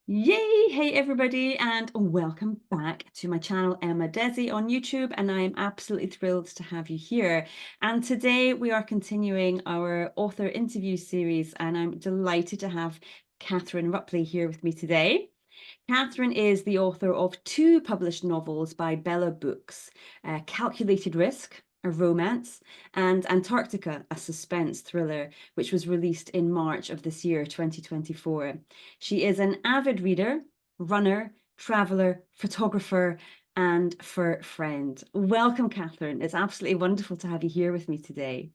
Yay! Hey everybody, and welcome back to my channel, Emma Desi on YouTube, and I'm absolutely thrilled to have you here. And today we are continuing our author interview series, and I'm delighted to have Katherine Rupley here with me today. Katherine is the author of two published novels by Bella Books, Calculated Risk, a romance, and Antarctica, a suspense thriller, which was released in March of this year, 2024. She is an avid reader, runner, traveler, photographer, and fur friend. Welcome, Katherine. It's absolutely wonderful to have you here with me today.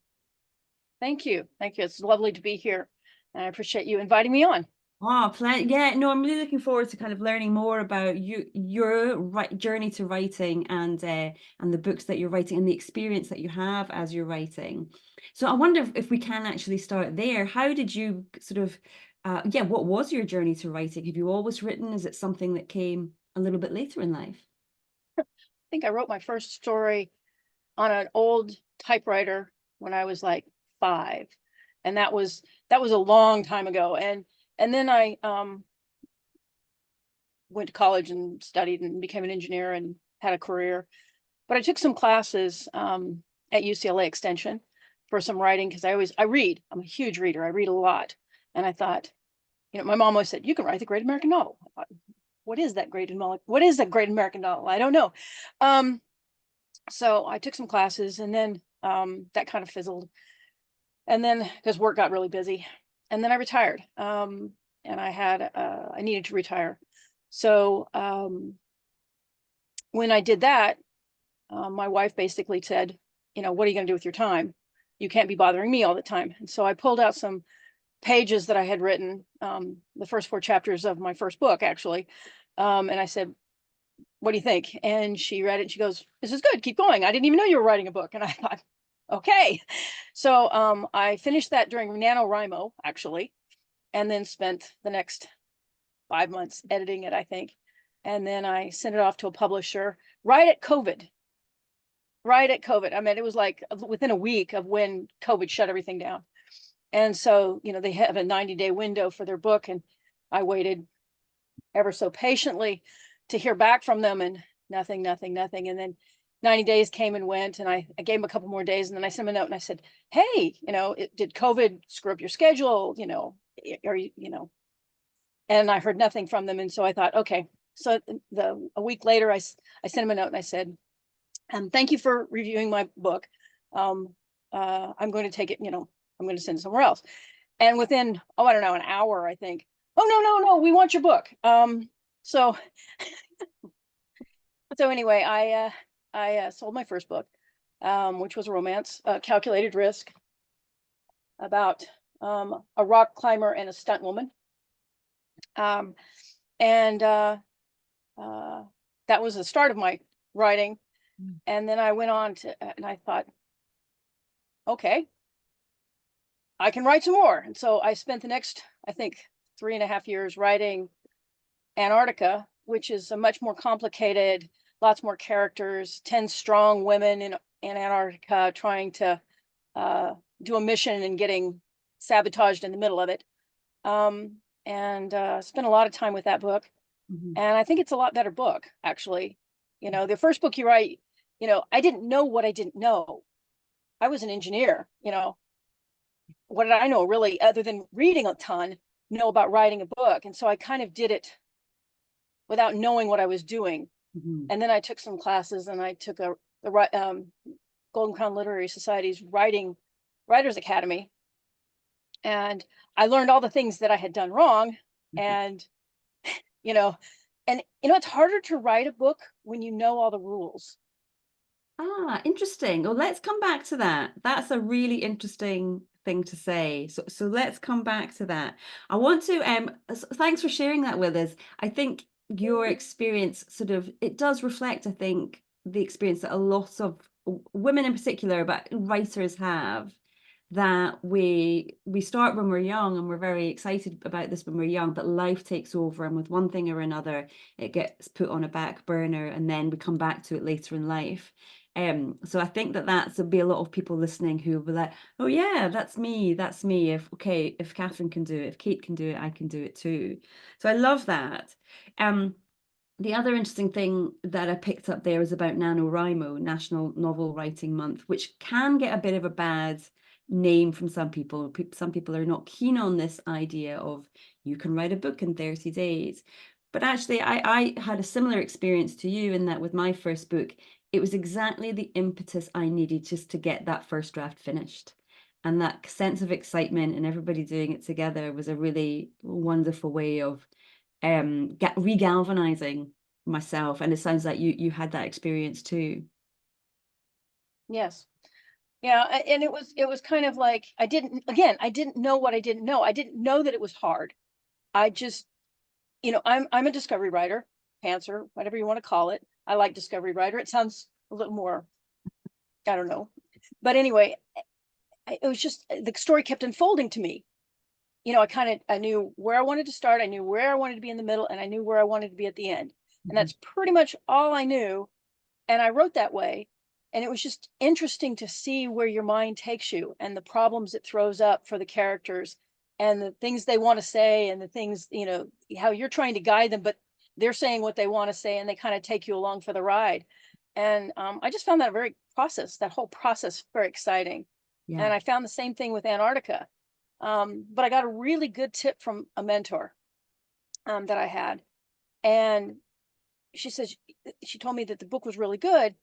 Thank you. Thank you. It's lovely to be here. And I appreciate you inviting me on. Oh, yeah, no, I'm really looking forward to kind of learning more about your journey to writing and the books that you're writing and the experience that you have as you're writing. So I wonder if we can actually start there. How did you sort of, yeah, what was your journey to writing? Have you always written? Is it something that came a little bit later in life? I think I wrote my first story on an old typewriter when I was like 5. And that was a long time ago. And then I went to college and studied and became an engineer and had a career. But I took some classes at UCLA Extension for some writing because I read. I'm a huge reader. I read a lot. And I thought, my mom always said, you can write the great American novel. I thought, what is that great American novel? I don't know. So I took some classes and then that kind of fizzled. And then because work got really busy, and then I retired. And I needed to retire. So when I did that, my wife basically said, what are you going to do with your time? You can't be bothering me all the time. And so I pulled out some pages that I had written, the first 4 chapters of my first book, actually. And I said, what do you think? And she read it and she goes, this is good. Keep going. I didn't even know you were writing a book. And I thought, okay. So I finished that during NaNoWriMo, actually, and then spent the next 5 months editing it, I think. And then I sent it off to a publisher right at COVID. Right at COVID. I mean, it was like within a week of when COVID shut everything down. And so, they have a 90-day window for their book. And I waited ever so patiently to hear back from them, and nothing. And then 90 days came and went, and I gave them a couple more days, and then I sent them a note and I said, hey, did COVID screw up your schedule? Are you, and I heard nothing from them. And so I thought, okay. So a week later, I sent them a note and I said, thank you for reviewing my book. I'm going to take it, I'm going to send it somewhere else. And within, I don't know, an hour, I think, oh, no, we want your book. So anyway, I sold my first book, which was a romance, Calculated Risk, about a rock climber and a stunt woman. And that was the start of my writing. And then I went on and I thought, okay, I can write some more. And so I spent the next, I think, 3.5 years writing Antarctica, which is a much more complicated, lots more characters, 10 strong women in Antarctica trying to do a mission and getting sabotaged in the middle of it. And spent a lot of time with that book. Mm-hmm. And I think it's a lot better book, actually. The first book you write, I didn't know what I didn't know. I was an engineer, what did I know really, other than reading a ton, know about writing a book? And so I kind of did it without knowing what I was doing. Mm-hmm. And then I took some classes, and I took the Golden Crown Literary Society's Writers Academy. And I learned all the things that I had done wrong. And, it's harder to write a book when you know all the rules. Ah, interesting. Well, let's come back to that. That's a really interesting thing to say. So let's come back to that. I want to thanks for sharing that with us. I think your experience it does reflect, I think, the experience that a lot of women in particular, but writers have, that we start when we're young and we're very excited about this when we're young, but life takes over, and with one thing or another, it gets put on a back burner, and then we come back to it later in life. So I think that there'll be a lot of people listening who will be like, oh yeah, that's me, that's me. If Catherine can do it, if Kate can do it, I can do it too. So I love that. The other interesting thing that I picked up there is about NaNoWriMo, National Novel Writing Month, which can get a bit of a bad name from some people. Some people are not keen on this idea of you can write a book in 30 days. But actually, I had a similar experience to you in that with my first book, it was exactly the impetus I needed just to get that first draft finished. And that sense of excitement and everybody doing it together was a really wonderful way of regalvanizing myself. And it sounds like you had that experience too. Yes. Yeah, and it was kind of like I didn't know what I didn't know. I didn't know that it was hard. I just, I'm a discovery writer, pantser, whatever you want to call it. I like discovery writer. It sounds a little more, I don't know. But anyway, it was just the story kept unfolding to me. I knew where I wanted to start, I knew where I wanted to be in the middle, and I knew where I wanted to be at the end. And Mhm. that's pretty much all I knew. And I wrote that way. And it was just interesting to see where your mind takes you and the problems it throws up for the characters and the things they want to say and the things, how you're trying to guide them, but they're saying what they want to say and they kind of take you along for the ride. And I just found that whole process very exciting. Yeah. And I found the same thing with Antarctica. But I got a really good tip from a mentor that I had. And she says, she told me that the book was really good,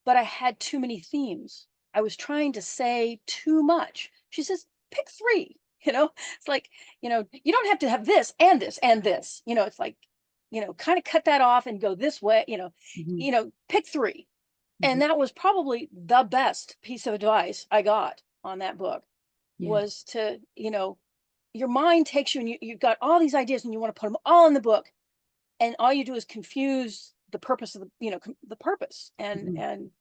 but I had too many themes. I was trying to say too much. She says, pick three. It's like, you don't have to have this and this and this. It's like, kind of cut that off and go this way, Mhm. pick three. Mhm. And that was probably the best piece of advice I got on that book Yeah. was to, your mind takes you and you've got all these ideas and you want to put them all in the book. And all you do is confuse the purpose of the purpose Mhm.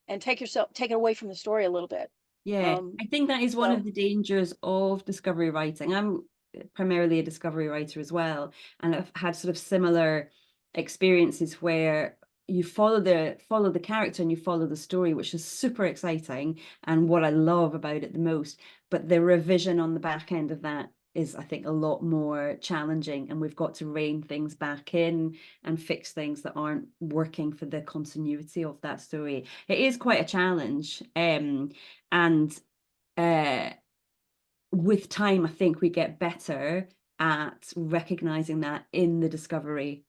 and take it away from the story a little bit. Yeah, Um, I think that is one of so the dangers of discovery writing. I'm primarily a discovery writer as well, and I've had sort of similar experiences where you follow the character and you follow the story, which is super exciting and what I love about it the most. But the revision on the back end of that is, I think, a lot more challenging, and we've got to rein things back in and fix things that aren't working for the continuity of that story. It is quite a challenge. And uh, with time, I think we get better at recognizing that in the discovery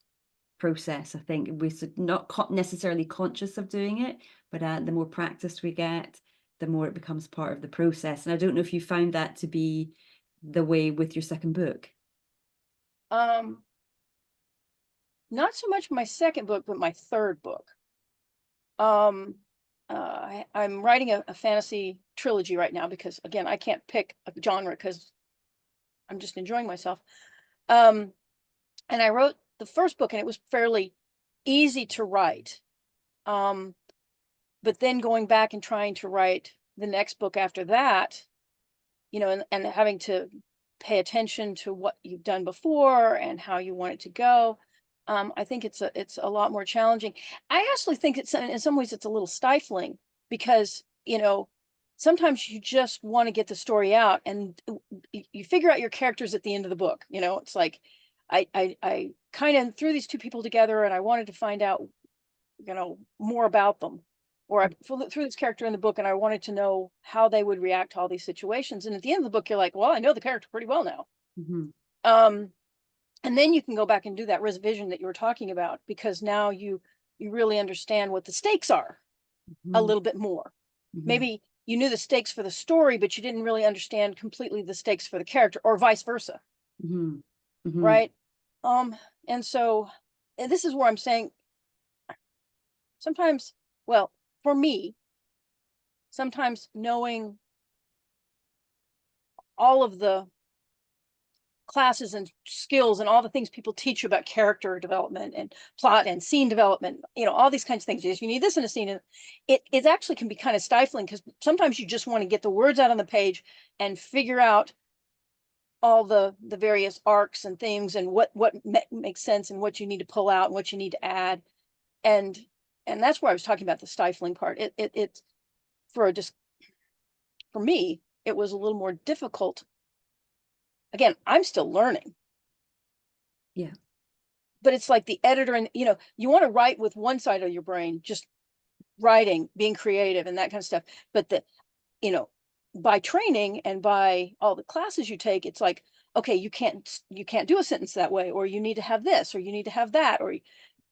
process. I think we're not necessarily conscious of doing it, but the more practiced we get, the more it becomes part of the process. And I don't know if you found that to be the way with your second book. um, not so much my second book, but my third book. Um, I'm writing a fantasy trilogy right now because again, I can't pick a genre because I'm just enjoying myself. Um, and I wrote the first book and it was fairly easy to write. Um, but then going back and trying to write the next book after that, and having to pay attention to what you've done before and how you want it to go. I think it's a lot more challenging. I actually think it's in some ways it's a little stifling because sometimes you just want to get the story out and you figure out your characters at the end of the book. It's like I kind of threw these two people together and I wanted to find out more about them, or I threw this character in the book and I wanted to know how they would react to all these situations. And at the end of the book, you're like, well, I know the character pretty well now. Mhm. Um, and then you can go back and do that revision that you were talking about because now you really understand what the stakes are a Mhm. little bit more. Mhm. Maybe you knew the stakes for the story, but you didn't really understand completely the stakes for the character, or vice versa, Mhm. Mhm. right? Um, and so and this is where I'm saying sometimes, well, for me, sometimes knowing all of the classes and skills and all the things people teach you about character development and plot and scene development, all these kinds of things. Yes, you need this in a scene. And it actually can be kind of stifling because sometimes you just want to get the words out on the page and figure out all the various arcs and things and what makes sense and what you need to pull out and what you need to add. And and that's where I was talking about the stifling part. It's for just for me, it was a little more difficult. Again, I'm still learning, Yeah. but it's like the editor, and you want to write with one side of your brain, just writing, being creative and that kind of stuff. But you know, by training and by all the classes you take, it's like, okay, you can't do a sentence that way, or you need to have this, or you need to have that, or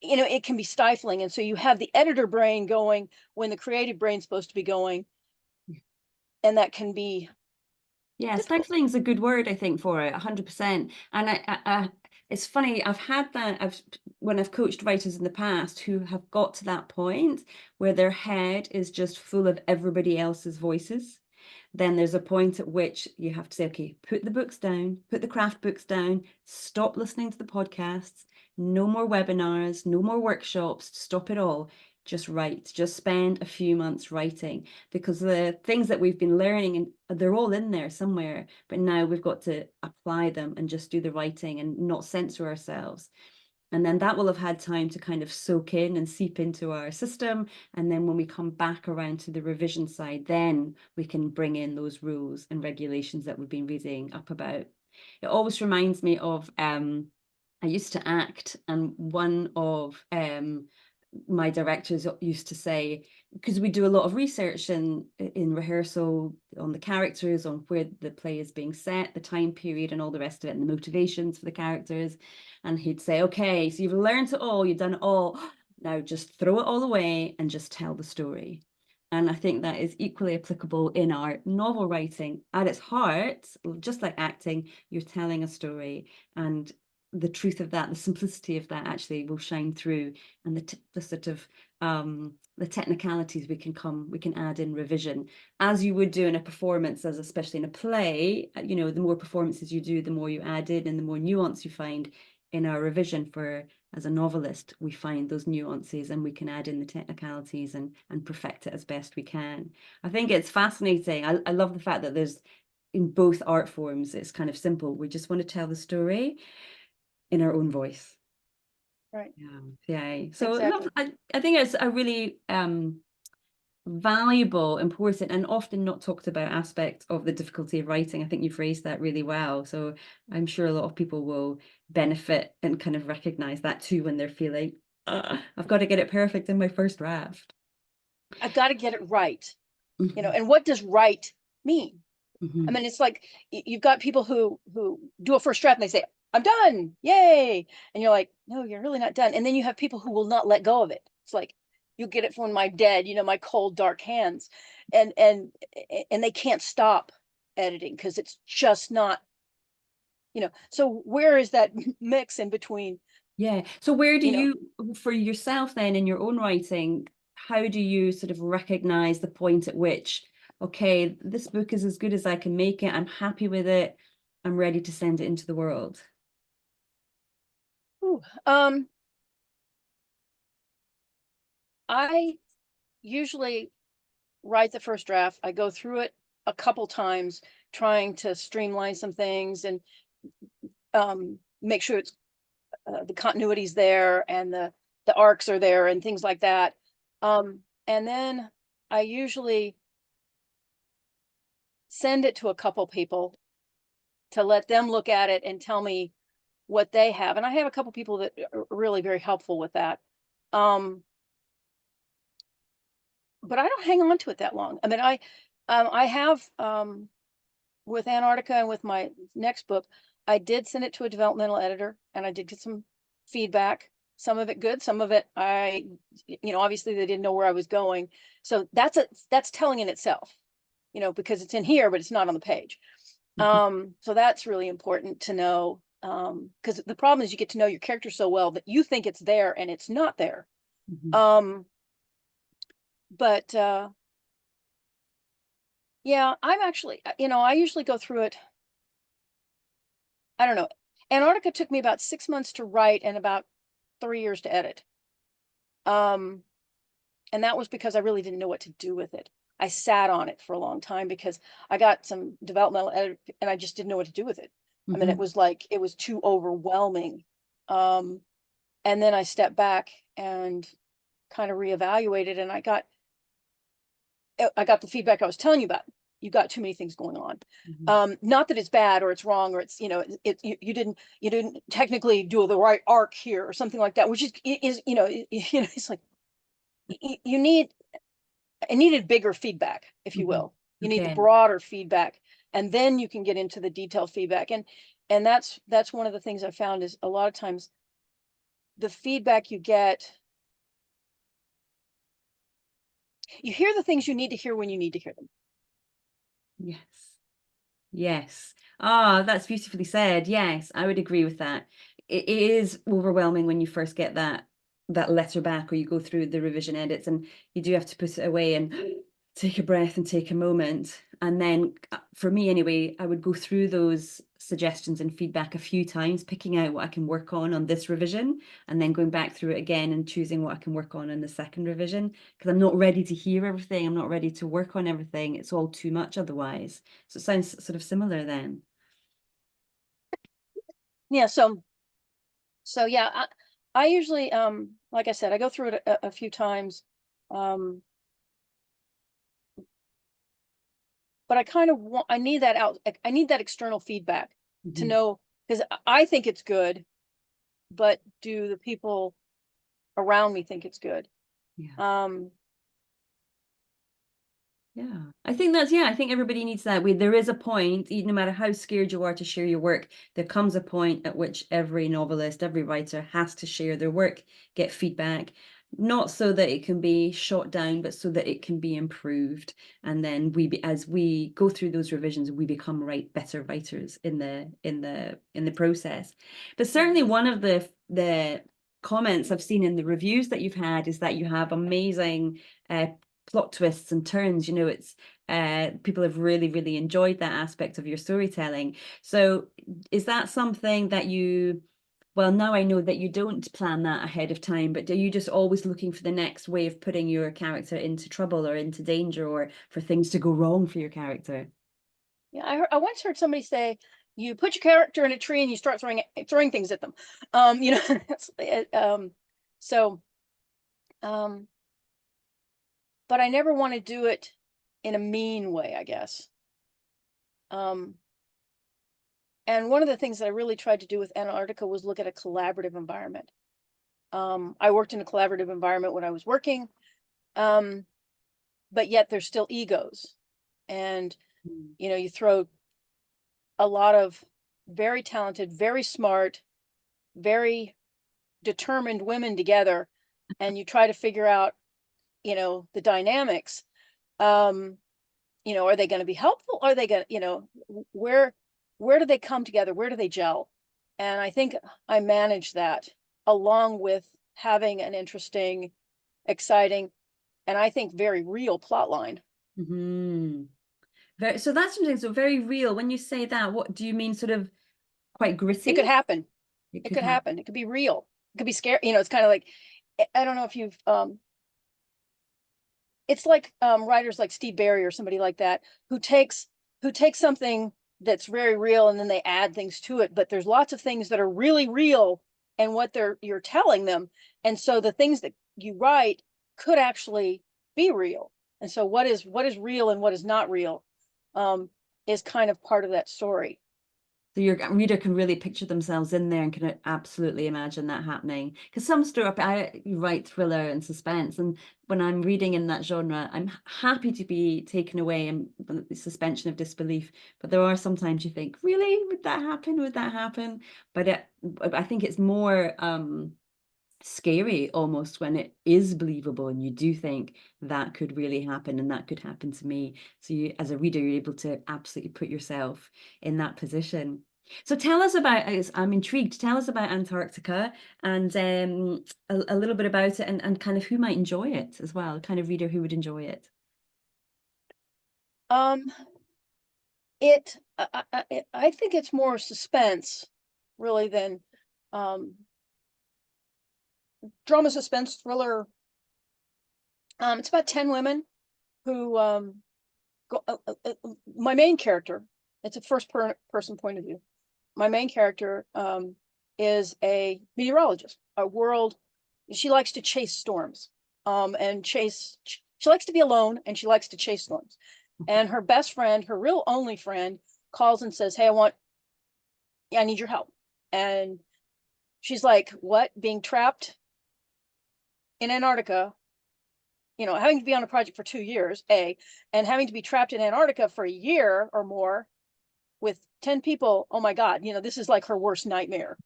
it can be stifling. And so you have the editor brain going when the creative brain's supposed to be going, and that can be Yeah, difficult. stifling is a good word, I think, for it, 100%. And it's funny, I've had that, when I've coached writers in the past who have got to that point where their head is just full of everybody else's voices. Then there's a point at which you have to say, okay, put the books down, put the craft books down, stop listening to the podcasts, no more webinars, no more workshops, stop it all. Just write, just spend a few months writing, because the things that we've been learning, and they're all in there somewhere, but now we've got to apply them and just do the writing and not censor ourselves. And then that will have had time to kind of soak in and seep into our system. And then when we come back around to the revision side, then we can bring in those rules and regulations that we've been reading up about. It always reminds me of, I used to act, and one of my directors used to say, because we do a lot of research in rehearsal on the characters, on where the play is being set, the time period and all the rest of it, and the motivations for the characters. And he'd say, okay, so you've learned it all, you've done it all, now just throw it all away and just tell the story. And I think that is equally applicable in our novel writing. At its heart, just like acting, you're telling a story, and the truth of that, the simplicity of that actually will shine through, and the sort of the technicalities we can add in revision, as you would do in a performance, as especially in a play. The more performances you do, the more you add in, and the more nuance you find. In our revision, for as a novelist, we find those nuances and we can add in the technicalities and perfect it as best we can. I think it's fascinating. I love the fact that there's, in both art forms, it's kind of simple. We just want to tell the story in our own voice. Right. Yeah. So Exactly. I think it's a really valuable, important, and often not talked about aspect of the difficulty of writing. I think you phrased that really well. So I'm sure a lot of people will benefit and kind of recognize that too when they're feeling, I've got to get it perfect in my first draft. I've got to get it right. Mhm. And what does right mean? I Mhm. mean, it's like you've got people who do a first draft and they say, "I'm done, yay!" And you're like, "No, you're really not done." And then you have people who will not let go of it. It's like, you get it from my dead, my cold, dark hands, and they can't stop editing because it's just not. So where is that mix in between? Yeah. So where do You know, you, for yourself then, in your own writing, how do you sort of recognize the point at which, okay, this book is as good as I can make it, I'm happy with it, I'm ready to send it into the world? Ooh, I usually write the first draft. I go through it a couple times, trying to streamline some things and make sure it's the continuity's there and the arcs are there and things like that. And then I usually send it to a couple people to let them look at it and tell me what they have. And I have a couple people that are really very helpful with that. Um, but I don't hang on to it that long. I mean, I have with Antarctica and with my next book, I did send it to a developmental editor and I did get some feedback. Some of it good, some of it obviously they didn't know where I was going. So that's telling in itself, because it's in here, but it's not on the page. Mhm. So that's really important to know. Because the problem is you get to know your character so well that you think it's there and it's not there. Mhm. Um, but yeah, I'm actually, I usually go through it. I don't know. Antarctica took me about 6 months to write and about 3 years to edit. Um, and that was because I really didn't know what to do with it. I sat on it for a long time because I got some developmental edit and I just didn't know what to do with it. I mean, it Mhm. was like it was too overwhelming. Um, and then I stepped back and kind of reevaluated, and I got the feedback I was telling you about. You got too many things going on. Not that it's bad or it's wrong or it's, you didn't technically do the right arc here or something like that, which is it's like I needed bigger feedback, if you will. You need the Okay. broader feedback, and then you can get into the detailed feedback. And that's one of the things I found is a lot of times the feedback you get, you hear the things you need to hear when you need to hear them. Yes. Yes. Ah, that's beautifully said. Yes, I would agree with that. It is overwhelming when you first get that letter back, or you go through the revision edits, and you do have to put it away and take a breath and take a moment. And then for me anyway, I would go through those suggestions and feedback a few times, picking out what I can work on this revision, and then going back through it again and choosing what I can work on in the second revision, because I'm not ready to hear everything. I'm not ready to work on everything. It's all too much otherwise. So it sounds sort of similar then. Yeah. So yeah, I usually, like I said, I go through it a few times. But I kind of want, I need that out. I need that external feedback to Mhm. know, because I think it's good, but do the people around me think it's good? Yeah. Um, Yeah, I think I think everybody needs that. There is a point, no matter how scared you are to share your work, there comes a point at which every novelist, every writer has to share their work, get feedback, not so that it can be shot down, but so that it can be improved. And then as we go through those revisions, we become better writers in the process. But certainly one of the comments I've seen in the reviews that you've had is that you have amazing plot twists and turns. It's people have really, really enjoyed that aspect of your storytelling. So is that something that well, now I know that you don't plan that ahead of time, but are you just always looking for the next way of putting your character into trouble or into danger, or for things to go wrong for your character? yeah, I once heard somebody say, you put your character in a tree and you start throwing things at them. So, um, but I never want to do it in a mean way, I guess. Um, and one of the things that I really tried to do with Antarctica was look at a collaborative environment. I worked in a collaborative environment when I was working, um, but yet there's still egos. And, Mm. you throw a lot of very talented, very smart, very determined women together, and you try to figure out, the dynamics. Um, are they going to be helpful? Are they going to, where do they come together? Where do they gel? And I think I managed that, along with having an interesting, exciting, and I think very real plot line. Hmm. So that's something so very real. When you say that, what do you mean? Sort of quite It could gritty? happen. It It could could happen. happen. It could be real. It could be scary. It's kind of like, I don't know if you've it's like writers like Steve Barry or somebody like that, who takes something that's very real and then they add things to it. But there's lots of things that are really real and what you're telling them. And so the things that you write could actually be real. And so what is real and what is not real, um, is kind of part of that story. So your reader can really picture themselves in there and can absolutely imagine that happening. Because some story, I write thriller and suspense, and when I'm reading in that genre, I'm happy to be taken away and the suspension of disbelief. But there are sometimes you think, really, would that happen? Would that happen? But I think it's more scary almost when it is believable and you do think that could really happen and that could happen to me. So you, as a reader, you're able to absolutely put yourself in that position. So tell us about, I'm intrigued, tell us about Antarctica, and a little bit about it, and kind of who might enjoy it as well, kind of reader who would enjoy it. Um, it I think it's more suspense really than um, drama, suspense, thriller. It's about 10 women who my main character, it's a person point of view. My main character is a meteorologist, she likes to chase storms. and chase. She likes to be alone, and she likes to chase storms. And her best friend, her real only friend, calls and says, "Hey, I need your help." And she's like, "What? Being trapped in Antarctica, having to be on a project for 2 years, and having to be trapped in Antarctica for a year or more with 10 people. Oh my God, this is like her worst nightmare."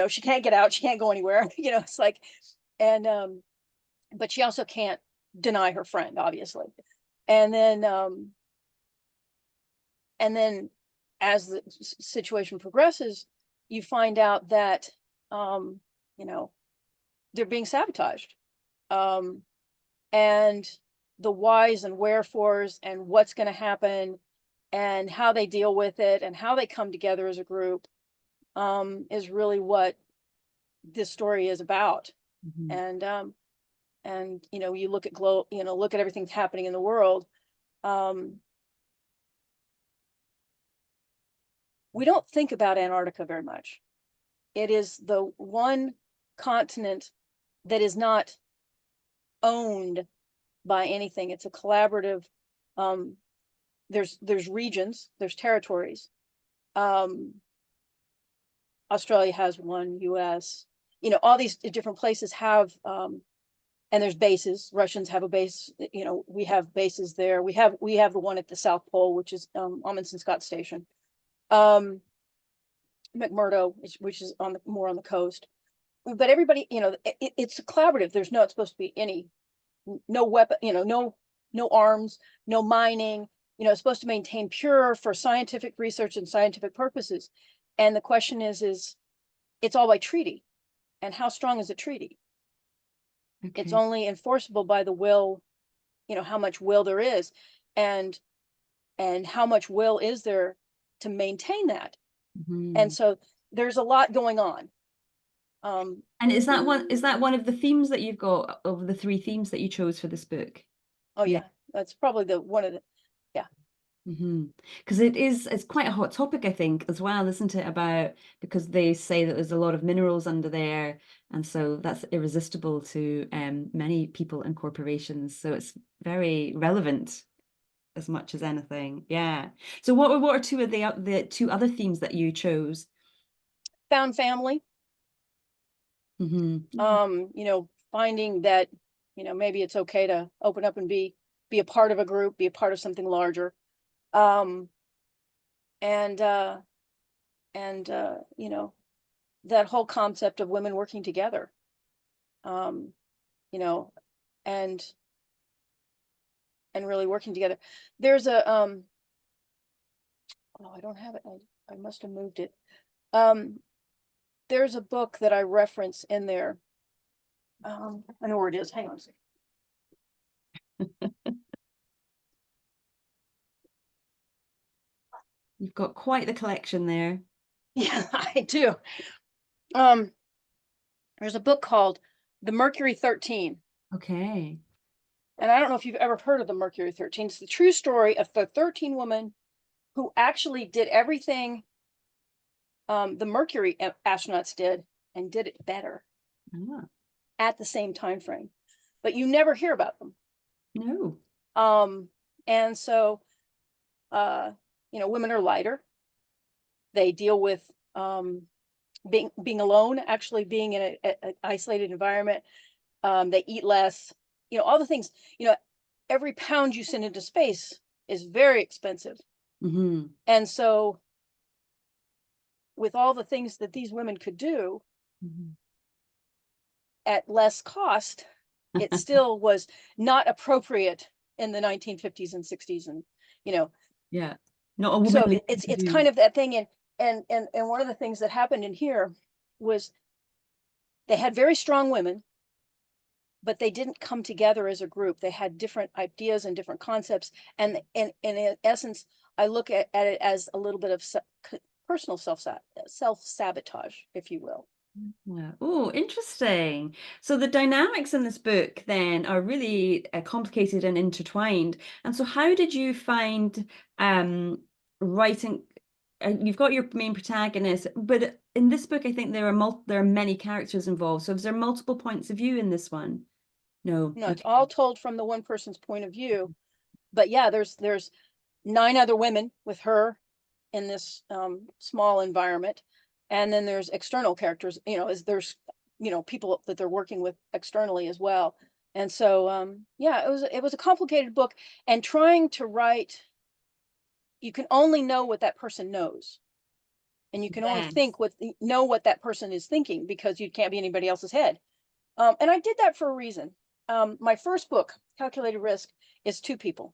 She can't get out, she can't go anywhere. It's like, and but she also can't deny her friend, obviously. And then as the situation progresses, you find out that you know they're being sabotaged. Um, and the whys and wherefores and what's going to happen and how they deal with it and how they come together as a group is really what this story is about. Mhm. And you look at look at everything that's happening in the world. um we don't think about Antarctica very much. It is the one continent that is not owned by anything. It's a collaborative. um there's regions, there's territories. um Australia has one, US, all these different places have, and there's bases. Russians have a base, we have bases there. We have the one at the South Pole, which is Amundsen Scott Station. um McMurdo, which is more on the coast. But everybody, it's a collaborative. There's not supposed to be any, no weapon, no arms, no mining. It's supposed to maintain pure for scientific research and scientific purposes. And the question is it's all by treaty. And how strong is a treaty? It's Okay. only enforceable by the will, how much will there is, and how much will is there to maintain that. And Mhm. so there's a lot going on. um And is that one of the themes that you've got, of the three themes that you chose for this book? oh Yeah. yeah, that's probably the one of the, yeah. Because it's quite a hot topic, I think, as well, isn't it? Because they say that there's a lot of minerals under there, and so that's irresistible to many people and corporations. So it's very relevant as much as anything. Yeah. So what are two of the two other themes that you chose? Found family. Yeah. Finding that, maybe it's okay to open up and be a part of a group, be a part of something larger. um and that whole concept of women working together. um you know and really working together. There's a oh, I don't have it. I must have moved it. um there's a book that I reference in there. I know where it is. Hang on a second. You've got quite the collection there. Yeah, I do. um there's a book called The Mercury 13. Okay. And I don't know if you've ever heard of the Mercury 13. It's the true story of the 13 women who actually did everything the Mercury astronauts did, and did it better Ah, at the same time frame. But you never hear about them. no. And so, women are lighter. They deal with being alone, actually being in an isolated environment. They eat less. All the things. Every pound you send into space is very expensive. Hmm. And so, with all the things that these women could do Hmm. at less cost, it still was not appropriate in the 1950s and 60s. And you know Yeah. Not a so womanly thing it's to it's do. kind of that thing. And one of the things that happened in here was they had very strong women, but they didn't come together as a group. They had different ideas and different concepts. And in essence, I look at it as a little bit of personal self-sabotage, if you will. Yeah. Oh, interesting. So the dynamics in this book then are really complicated and intertwined. And so how did you find writing? You've got your main protagonist, but in this book, I think there are many characters involved. So is there multiple points of view in this one? No. No, it's Okay. all told from the one person's point of view. But yeah, there's 9 other women with her in this small environment, and then there's external characters. There's people that they're working with externally as well. And so yeah, it was a complicated book, and trying to write, you can only know what that person knows, and you can only Yes. know what that person is thinking, because you can't be anybody else's head. And I did that for a reason. My first book, Calculated Risk, is 2 people,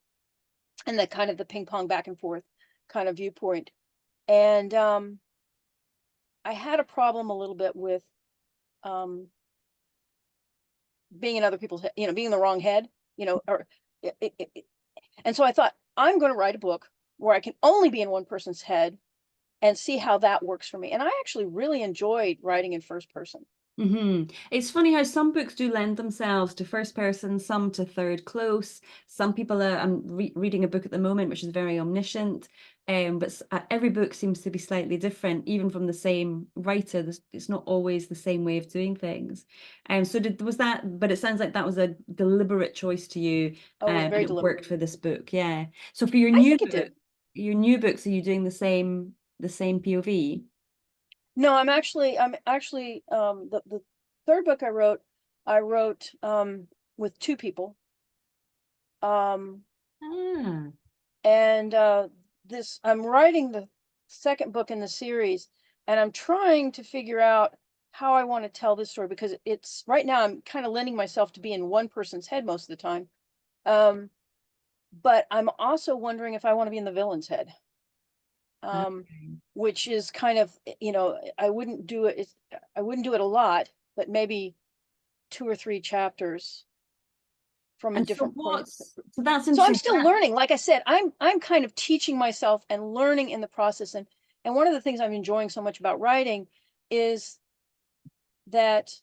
and the kind of the ping pong back and forth kind of viewpoint. And I had a problem a little bit with um, being in other people's, being in the wrong head, or and so I thought, I'm going to write a book where I can only be in one person's head and see how that works for me. And I actually really enjoyed writing in first person. It's funny how some books do lend themselves to first person, some to third close. Some people are, I'm reading a book at the moment which is very omniscient, but every book seems to be slightly different, even from the same writer. It's not always the same way of doing things. So was that? But it sounds like that was a deliberate choice to you, Oh, it was and very it deliberate. worked for this book. Yeah. So for I think it did. your new books, are you doing the same POV? No, I'm actually the third book I wrote with 2 people. Um Ah. and this I'm writing the second book in the series, and I'm trying to figure out how I want to tell this story, because it's right now I'm kind of lending myself to be in one person's head most of the time. Um but I'm also wondering if I want to be in the villain's head. Um Okay. which is kind of, I wouldn't do it a lot, but maybe 2 or 3 chapters from a And so different point. so that's So I'm interesting. still learning. Like I said, I'm kind of teaching myself and learning in the process. And one of the things I'm enjoying so much about writing is that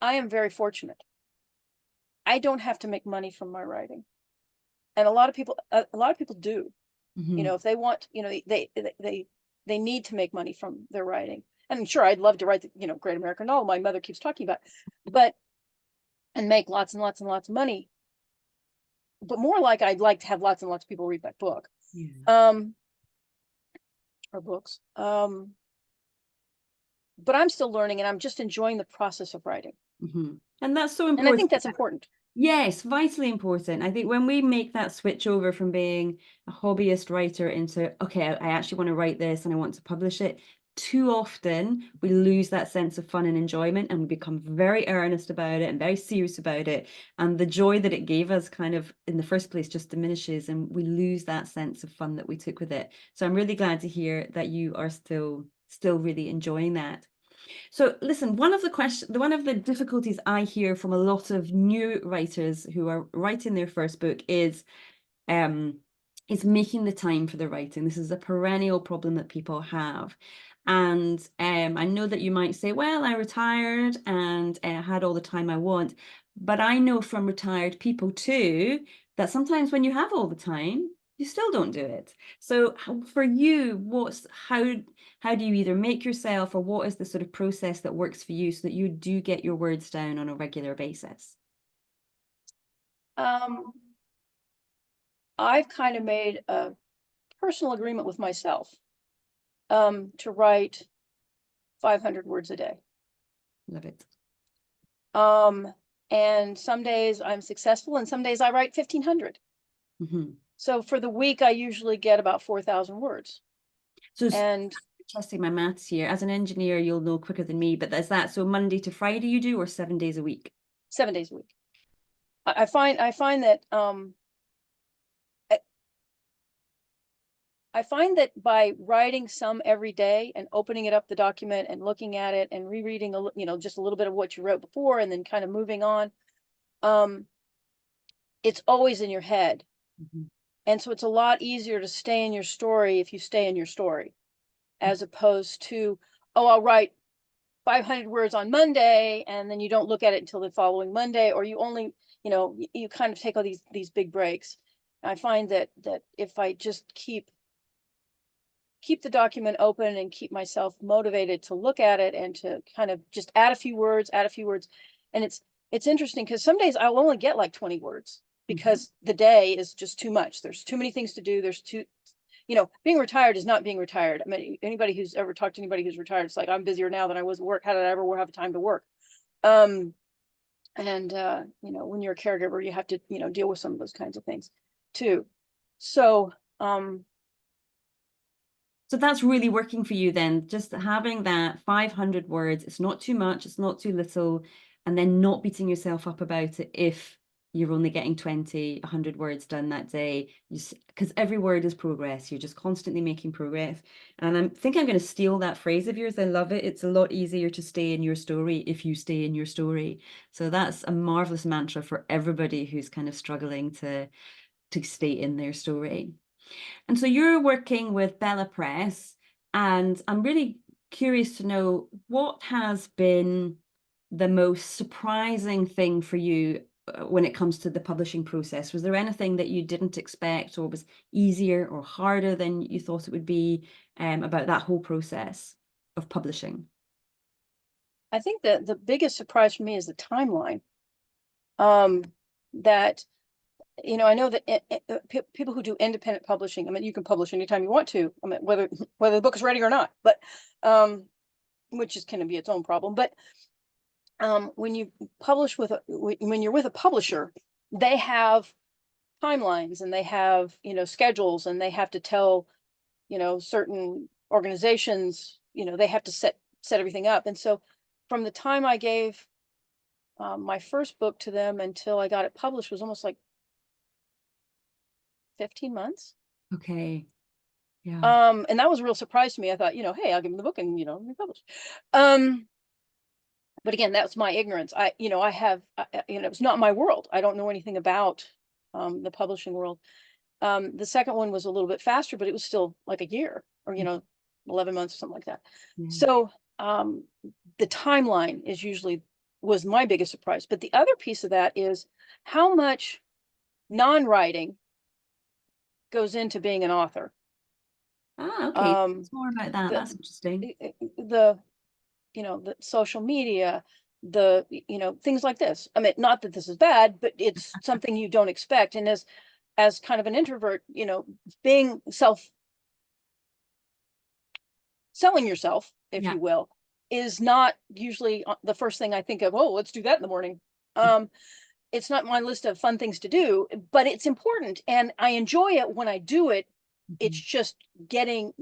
I am very fortunate. I don't have to make money from my writing. And a lot of people do. Mhm. If they want, they need to make money from their writing. And sure, I'd love to write the, great American novel my mother keeps talking about, but and make lots and lots and lots of money. But more like, I'd like to have lots and lots of people read my book. Yeah. Um or books. But I'm still learning, and I'm just enjoying the process of writing. And that's so And I think important. that's important. Yes, vitally important. I think when we make that switch over from being a hobbyist writer into, okay, I actually want to write this and I want to publish it, too often we lose that sense of fun and enjoyment and we become very earnest about it and very serious about it. And the joy that it gave us kind of in the first place just diminishes and we lose that sense of fun that we took with it. So I'm really glad to hear that you are still really enjoying that. So listen, one of the difficulties I hear from a lot of new writers who are writing their first book um is making the time for the writing. This is a perennial problem that people have. And I know that you might say, well, I retired and had all the time I want. But I know from retired people too that sometimes when you have all the time, you still don't do it. So for you, how do you either make yourself, or what is the sort of process that works for you so that you do get your words down on a regular basis? Um, I've kind of made a personal agreement with myself to write 500 words a day. Love it. Um, and some days I'm successful, and some days I write 1,500. Hmm. So for the week, I usually get about 4,000 words. So And testing my maths here. As an engineer, you'll know quicker than me, but is that so Monday to Friday you do, or 7 days a week? 7 days a week. I find that I I find that by writing some every day and opening it up, the document, and looking at it and rereading just a little bit of what you wrote before, and then kind of moving on, um, it's always in your head. Mhm. And so it's a lot easier to stay in your story if you stay in your story, as opposed to, oh, I'll write 500 words on Monday, and then you don't look at it until the following Monday, or you only, you kind of take all these big breaks. I find that if I just keep the document open and keep myself motivated to look at it and to kind of just add a few words, and it's interesting because some days I'll only get like 20 words Mhm. because the day is just too much. There's too many things to do. There's too, being retired is not being retired. I mean, anybody who's ever talked to anybody who's retired, it's like, I'm busier now than I was at work. How did I ever have time to work? Um, and when you're a caregiver, you have to, deal with some of those kinds of things too. So, So that's really working for you then, just having that 500 words. It's not too much, it's not too little, and then not beating yourself up about it if you're only getting 20, 100 words done that day. Because every word is progress. You're just constantly making progress. And I think I'm going to steal that phrase of yours. I love it. It's a lot easier to stay in your story if you stay in your story. So that's a marvelous mantra for everybody who's kind of struggling to stay in their story. And so you're working with Bella Press, and I'm really curious to know what has been the most surprising thing for you when it comes to the publishing process. Was there anything that you didn't expect, or was easier or harder than you thought it would be, about that whole process of publishing? I think that the biggest surprise for me is the timeline. Um, that I know that people who do independent publishing, I mean, you can publish anytime you want to. I mean, whether the book is ready or not, but um, which is going to be its own problem. But when you publish when you're with a publisher, they have timelines and they have schedules, and they have to tell certain organizations they have to set everything up. And so from the time I gave my first book to them until I got it published was almost like 15 months. Okay. Yeah. And that was a real surprise to me. I thought, hey, I'll give them the book and we publish. Um, but again, that's my ignorance. It's not my world. I don't know anything about the publishing world. The second one was a little bit faster, but it was still like a year or 11 months or something like that. Yeah. So the timeline was my biggest surprise. But the other piece of that is how much non-writing goes into being an author. Ah, okay. Um, More about that. the That's interesting. the the social media, the things like this. I mean, not that this is bad, but it's something you don't expect. And as kind of an introvert, being selling yourself, if Yeah. you will, is not usually the first thing I think of. Oh, let's do that in the morning. Um, it's not my list of fun things to do, but it's important, and I enjoy it when I do it. It's Mhm. just getting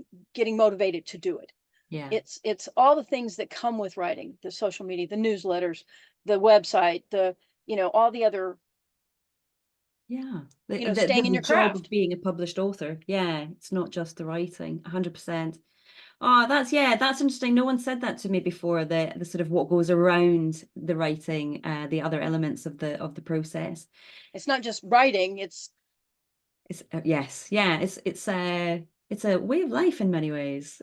motivated to do it. Yeah. It's all the things that come with writing: the social media, the newsletters, the website, all the other, Yeah, the, the staying in the your job of craft. being a published author. Yeah, it's not just the writing, 100%. Oh, that's interesting. No one said that to me before, the sort of what goes around the writing, the other elements of the process. It's not just writing, it's It's yes, yeah, it's a way of life in many ways.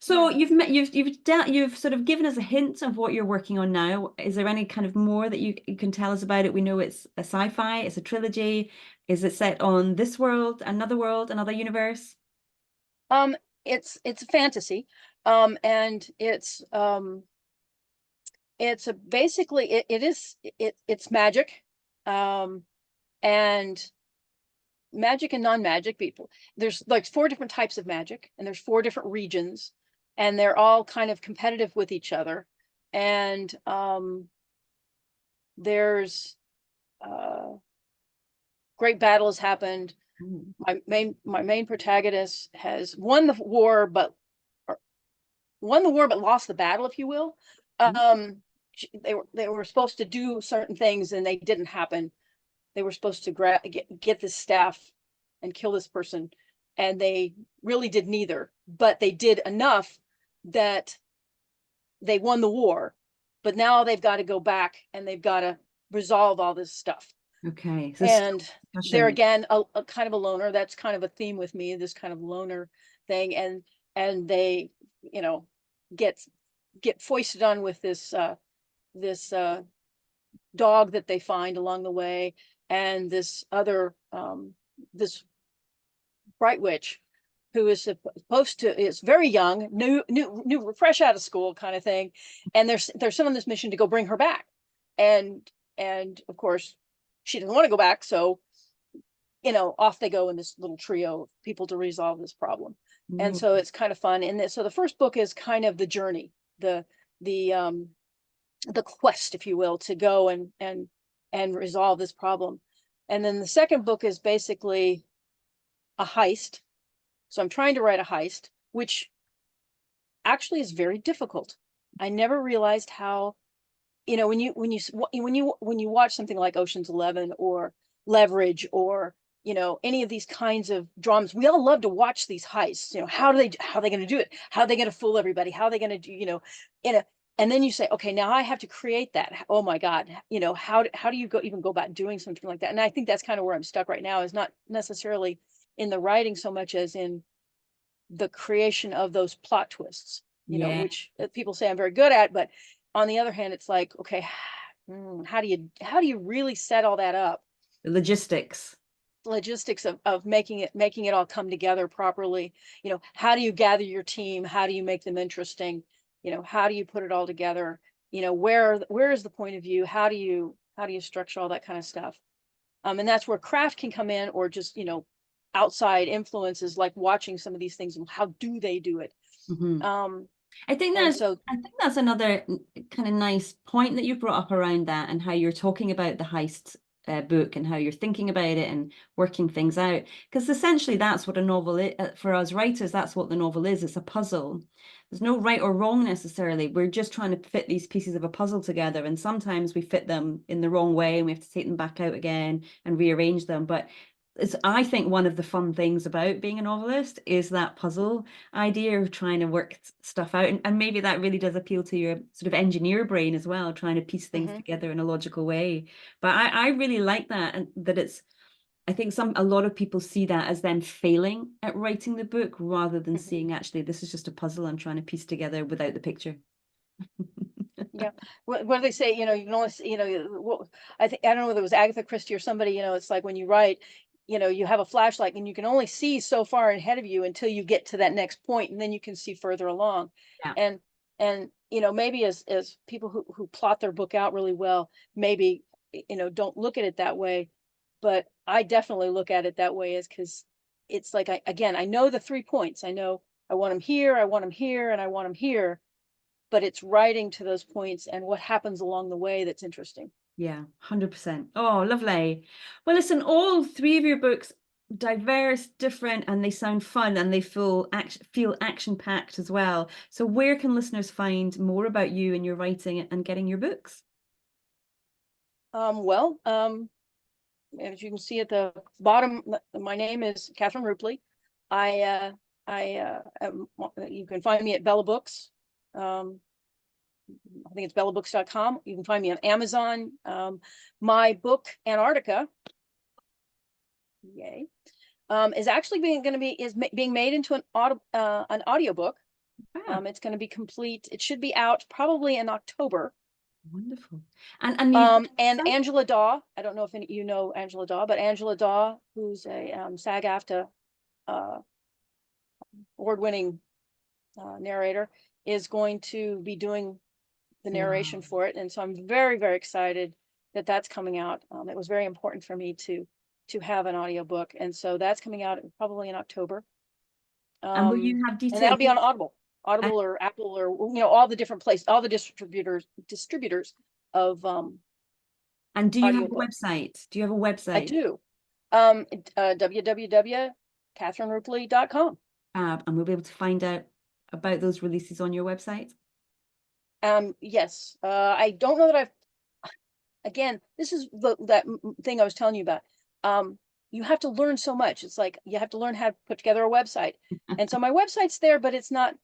So yeah. you've sort of given us a hint of what you're working on now. Is there any kind of more that you can tell us about it? We know it's a sci-fi, it's a trilogy. Is it set on this world, another universe? Um, it's a fantasy. And it's a basically it's magic. Um, and magic and non-magic people. There's like four different types of magic, and there's four different regions, and they're all kind of competitive with each other. And there's great battles happened. Mm. My main protagonist has won the war, but or won the war but lost the battle, if you will. Mm. They were supposed to do certain things and they didn't happen. They were supposed to get this staff and kill this person, and they really did neither. But they did enough that they won the war. But now they've got to go back and they've got to resolve all this stuff. Okay, so still And they're discussion. again a kind of a loner. That's kind of a theme with me, this kind of loner thing. And they, you know, get get foisted on with this dog that they find along the way, and this bright witch who is supposed to is very young, new fresh out of school kind of thing, and they're sent on this mission to go bring her back. and of course she doesn't want to go back, so off they go in this little trio of people to resolve this problem. And Mm, so it's kind of fun. And so the first book is kind of the journey, the the quest, if you will, to go and resolve this problem. And then the second book is basically a heist. So I'm trying to write a heist, which actually is very difficult. I never realized how, when you watch something like Ocean's 11 or Leverage, or any of these kinds of dramas, we all love to watch these heists. How are they going to do it? How are they going to fool everybody? How are they going to do, in a and then you say, okay, now I have to create that. Oh my God, how do you even go about doing something like that? And I think that's kind of where I'm stuck right now, is not necessarily in the writing so much as in the creation of those plot twists, yeah, which people say I'm very good at. But on the other hand, it's like, okay, how do you really set all that up? the logistics. Logistics of making it all come together properly. How do you gather your team? How do you make them interesting? How do you put it all together? Where is the point of view? How do you structure all that kind of stuff? And that's where craft can come in, or just outside influences, like watching some of these things and how do they do it. Mhm. um I think and that's so I think that's another kind of nice point that you brought up around that, and how you're talking about the heist book and how you're thinking about it and working things out. Because essentially, that's what a novel is for us writers. That's what the novel is. It's a puzzle. There's no right or wrong necessarily. We're just trying to fit these pieces of a puzzle together, and sometimes we fit them in the wrong way, and we have to take them back out again and rearrange them. But I think one of the fun things about being a novelist is that puzzle idea of trying to work stuff out. And maybe that really does appeal to your sort of engineer brain as well, trying to piece things mhm, together in a logical way. But I really like that, and that I think a lot of people see that as them failing at writing the book, rather than mhm. seeing actually this is just a puzzle I'm trying to piece together without the picture. Yeah. What do they say? You can only I don't know whether it was Agatha Christie or somebody. It's like when you write, you have a flashlight and you can only see so far ahead of you until you get to that next point, and then you can see further along. Yeah. And maybe as people who plot their book out really well, maybe don't look at it that way, but I definitely look at it that way, is because it's like, I know the 3 points. I know I want them here, I want them here, and I want them here, but it's writing to those points and what happens along the way that's interesting. Yeah, 100%. Oh, lovely. Well, listen, all three of your books, diverse, different, and they sound fun, and they feel action packed as well. So where can listeners find more about you and your writing and getting your books? Well, as you can see at the bottom, my name is Katherine Rupley. I, you can find me at Bella Books. Um, I think it's bellabooks.com. You can find me on Amazon. My book, Antarctica, yay, is actually being made into an audiobook. Fab. It's going to be complete. It should be out probably in October. Wonderful. And you've got a And website? Angela Daw, I don't know if you know Angela Daw, but Angela Daw, who's a SAG-AFTRA uh, award-winning narrator, is going to be doing the narration Wow. for it, and so I'm very, very excited that that's coming out. It was very important for me to have an audiobook, and so that's coming out probably in October. And will you have And that'll detailed be on links? Audible or Apple, or all the different places, all the distributors of And do you have a audiobook. website? Do you have a I website? do. www.katherinerupley.com. And we'll be able to find out about those releases on your website? Yes. I don't know that again, this is that thing I was telling you about. You have to learn so much. It's like you have to learn how to put together a website. And so my website's there, but it's not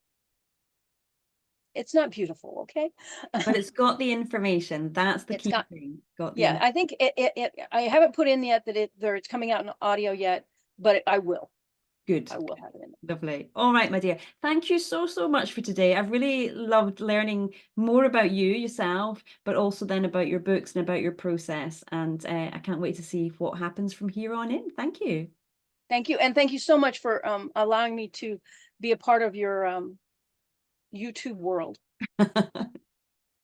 beautiful, okay? But it's got the information. That's the It's key got thing. Got the Yeah, I think I haven't put in yet that it's coming out in audio yet, but I will. Good. I will have it in. Lovely. All right, my dear. Thank you so, so much for today. I've really loved learning more about you yourself, but also then about your books and about your process. And I can't wait to see what happens from here on in. Thank you. Thank you, and thank you so much for allowing me to be a part of your YouTube world.